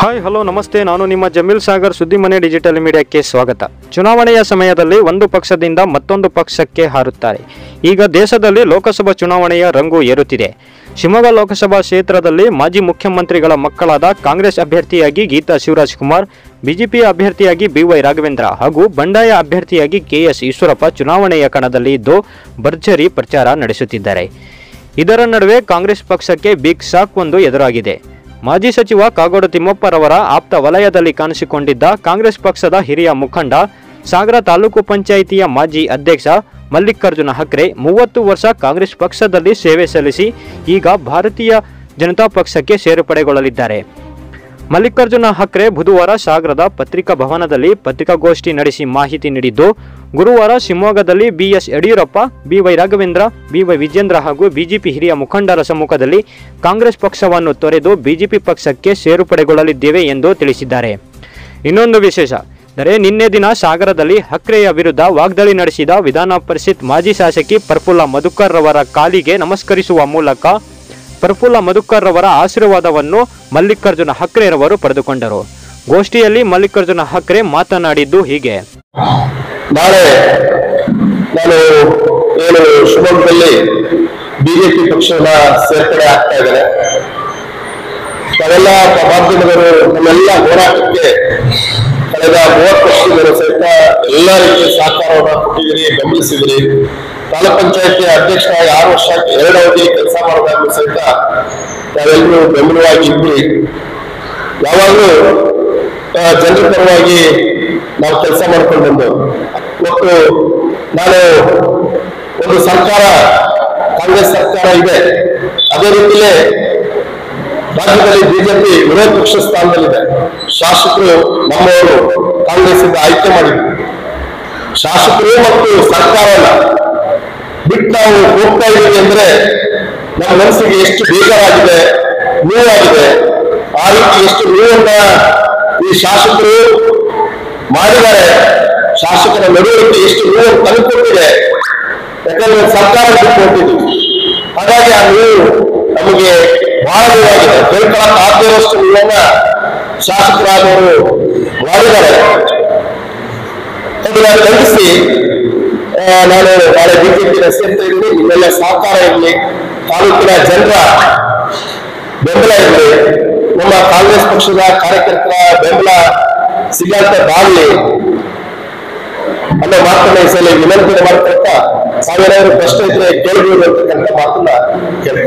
Hi hello ನಮಸ್ತೆ, ನಾನು ನಿಮ್ಮ ಜಮೀಲ್ ಸಾಗರ್. ಸುದ್ದಿ ಮನೆ ಡಿಜಿಟಲ್ ಮೀಡಿಯಾಕ್ಕೆ ಸ್ವಾಗತ. ಚುನಾವಣೆಯ ಸಮಯದಲ್ಲಿ ಒಂದು ಪಕ್ಷದಿಂದ ಮತ್ತೊಂದು ಪಕ್ಷಕ್ಕೆ ಹಾರುತ್ತಾರೆ. ಈಗ ದೇಶದಲ್ಲಿ ಲೋಕಸಭಾ ಚುನಾವಣೆಯ ರಂಗು ಏರುತ್ತಿದೆ. ಶಿವಮೊಗ್ಗ ಲೋಕಸಭಾ ಕ್ಷೇತ್ರದಲ್ಲಿ ಮಾಜಿ ಮುಖ್ಯಮಂತ್ರಿಗಳ ಮಕ್ಕಳಾದ ಕಾಂಗ್ರೆಸ್ ಅಭ್ಯರ್ಥಿಯಾಗಿ ಗೀತಾ ಶಿವರಾಜ್ಕುಮಾರ್, ಬಿಜೆಪಿ ಅಭ್ಯರ್ಥಿಯಾಗಿ BY ರಾಘವೇಂದ್ರ ಹಾಗೂ ಬಂಡಾಯ ಅಭ್ಯರ್ಥಿಯಾಗಿ KS ಈಶ್ವರಪ್ಪ ಚುನಾವಣೆಯ ಕಣದಲ್ಲಿ ಇದ್ದು ಭರ್ಜರಿ ಪ್ರಚಾರ ನಡೆಸುತ್ತಿದ್ದಾರೆ. ಇದರ ನಡುವೆ ಕಾಂಗ್ರೆಸ್ ಪಕ್ಷಕ್ಕೆ ಬಿಗ್ ಶಾಕ್ ಒಂದು ಎದುರಾಗಿದೆ. ಮಾಜಿ ಸಚಿವ ಕಾಗೋಡು ತಿಮ್ಮಪ್ಪರವರ ಆಪ್ತ ವಲಯದಲ್ಲಿ ಕಾಣಿಸಿಕೊಂಡಿದ್ದ ಕಾಂಗ್ರೆಸ್ ಪಕ್ಷದ ಹಿರಿಯ ಮುಖಂಡ, ಸಾಗರ ತಾಲೂಕು ಪಂಚಾಯಿತಿಯ ಮಾಜಿ ಅಧ್ಯಕ್ಷ ಮಲ್ಲಿಕಾರ್ಜುನ ಹಕ್ರೆ 30 ವರ್ಷ ಕಾಂಗ್ರೆಸ್ ಪಕ್ಷದಲ್ಲಿ ಸೇವೆ ಸಲ್ಲಿಸಿ ಈಗ ಭಾರತೀಯ ಜನತಾ ಪಕ್ಷಕ್ಕೆ ಸೇರ್ಪಡೆಗೊಳ್ಳಲಿದ್ದಾರೆ. ಮಲ್ಲಿಕಾರ್ಜುನ ಹಕ್ರೆ ಬುಧವಾರ ಸಾಗರದ ಪತ್ರಿಕಾ ಭವನದಲ್ಲಿ ಪತ್ರಿಕಾಗೋಷ್ಠಿ ನಡೆಸಿ ಮಾಹಿತಿ ನೀಡಿದ್ದು, ಗುರುವಾರ ಶಿವಮೊಗ್ಗದಲ್ಲಿ BS Yediyurappa, BY Raghavendra, BY Vijendra ಹಾಗೂ ಬಿಜೆಪಿ ಹಿರಿಯ ಮುಖಂಡರ ಸಮ್ಮುಖದಲ್ಲಿ ಕಾಂಗ್ರೆಸ್ ಪಕ್ಷವನ್ನು ತೊರೆದು ಬಿಜೆಪಿ ಪಕ್ಷಕ್ಕೆ ಸೇರ್ಪಡೆಗೊಳ್ಳಲಿದ್ದೇವೆ ಎಂದು ತಿಳಿಸಿದ್ದಾರೆ. ಇನ್ನೊಂದು ವಿಶೇಷ ಅಂದರೆ, ನಿನ್ನೆ ದಿನ ಸಾಗರದಲ್ಲಿ ಹಕ್ರೆಯ ವಿರುದ್ಧ ವಾಗ್ದಾಳಿ ನಡೆಸಿದ ವಿಧಾನ ಪರಿಷತ್ ಮಾಜಿ ಶಾಸಕಿ ಪ್ರಫುಲ್ಲ ಮಧುಕರ್ ರವರ ಕಾಲಿಗೆ ನಮಸ್ಕರಿಸುವ ಮೂಲಕ ಪ್ರಫುಲ್ಲ ಮಧುಕರ್ ರವರ ಆಶೀರ್ವಾದವನ್ನು ಮಲ್ಲಿಕಾರ್ಜುನ ಹಕ್ರೆರವರು ಪಡೆದುಕೊಂಡರು. ಗೋಷ್ಠಿಯಲ್ಲಿ ಮಲ್ಲಿಕಾರ್ಜುನ ಹಕ್ರೆ ಮಾತನಾಡಿದ್ದು ಹೀಗೆ: ನಾಳೆ ನಾನು ಏನು ಶಿವಮೊಗ್ಗದಲ್ಲಿ ಬಿಜೆಪಿ ಪಕ್ಷದ ಸೇರ್ಪಡೆ ಆಗ್ತಾ ಇದ್ದಾರೆ. ನಾವೆಲ್ಲ ಮಾಧ್ಯಮದವರು ನಮ್ಮೆಲ್ಲ ಹೋರಾಟಕ್ಕೆ ಕಳೆದ 30 ವರ್ಷಗಳು ಸಹಿತ ಎಲ್ಲ ರೀತಿಯ ಸಹಕಾರವನ್ನು ಕೊಟ್ಟಿದ್ದೀರಿ, ಬೆಂಬಲಿಸಿದಿರಿ. ತಾಲೂಕ್ ಪಂಚಾಯತಿ ಅಧ್ಯಕ್ಷರಾಗಿ 6 ವರ್ಷ 2 ಅವಧಿ ಕೆಲಸ ಮಾಡೋದಾಗ್ಲೂ ಸಹಿತ ನಾವೆಲ್ಲರೂ ಬೆಂಬಲವಾಗಿದ್ವಿ. ಯಾವಾಗಲೂ ಜನರ ಪರವಾಗಿ ನಾವು ಕೆಲಸ ಮಾಡ್ಕೊಂಡು ಬಂದು, ಮತ್ತು ನಾನು ಒಂದು ಸರ್ಕಾರ, ಕಾಂಗ್ರೆಸ್ ಸರ್ಕಾರ ಇದೆ, ಅದೇ ರೀತಿಯೇ ರಾಜ್ಯದಲ್ಲಿ ಬಿಜೆಪಿ ವಿರೋಧ ಪಕ್ಷ ಸ್ಥಾನದಲ್ಲಿದೆ. ಶಾಸಕರು ನಮ್ಮವರು ಕಾಂಗ್ರೆಸ್ ಇಂದ ಆಯ್ಕೆ ಮಾಡಿದ್ರು. ಶಾಸಕರು ಮತ್ತು ಸರ್ಕಾರವನ್ನ ಬಿಟ್ಟು ನಾವು ಹೋಗ್ತಾ ಇದ್ದೀವಿ ಅಂದ್ರೆ ನಮ್ಮ ಮನಸ್ಸಿಗೆ ಎಷ್ಟು ಬೇಜಾರಾಗಿದೆ, ನೋವಾಗಿದೆ. ಆ ರೀತಿ ಎಷ್ಟು ನೋವನ್ನ ಈ ಶಾಸಕರು ಮಾಡಿದ್ದಾರೆ, ಶಾಸಕರ ನಡವಳಿಕೆ ಎಷ್ಟು ನೋವು ತಂದುಕೊಟ್ಟಿದೆ. ಯಾಕಂದ್ರೆ ಸರ್ಕಾರ ಬಿಟ್ಟು ಹೋಗ್ತಿದ್ವಿ. ಹಾಗಾಗಿ ಆ ನೋವು ನಮಗೆ ಬಹಳ ನೋವಾಗಿದೆ. ಹೇಳ್ಕೊಳಕ್ ಆಗದಿರೋಷ್ಟು ನೋವನ್ನ ಶಾಸಕರಾದವರು ಮಾಡಿದ್ದಾರೆ. ಅದನ್ನ ಖಂಡಿಸಿ ನಾನು ನಾಳೆ ಬಿಜೆಪಿನ ಸೇರ್ತಾ ಇದ್ದೀನಿ. ನಿಮ್ಮೆಲ್ಲ ಸಹಕಾರ ಇರಲಿ, ತಾಲೂಕಿನ ಜನರ ಬೆಂಬಲ ಇರಲಿ, ನಮ್ಮ ಕಾಂಗ್ರೆಸ್ ಪಕ್ಷದ ಕಾರ್ಯಕರ್ತರ ಬೆಂಬಲ ಸಿಗಂತಾಗಲಿ ಅನ್ನೋ ಮಾತನ್ನ ಈ ಸಲ ವಿನಂತಿ ಮಾಡ್ತಾ, ಸಾವಿರಾರು ಪ್ರಶ್ನೆ ಇದ್ರೆ ಕೇಳಬಹುದು ಅಂತಕ್ಕಂಥ ಮಾತನ್ನ ಕೇಳಿ.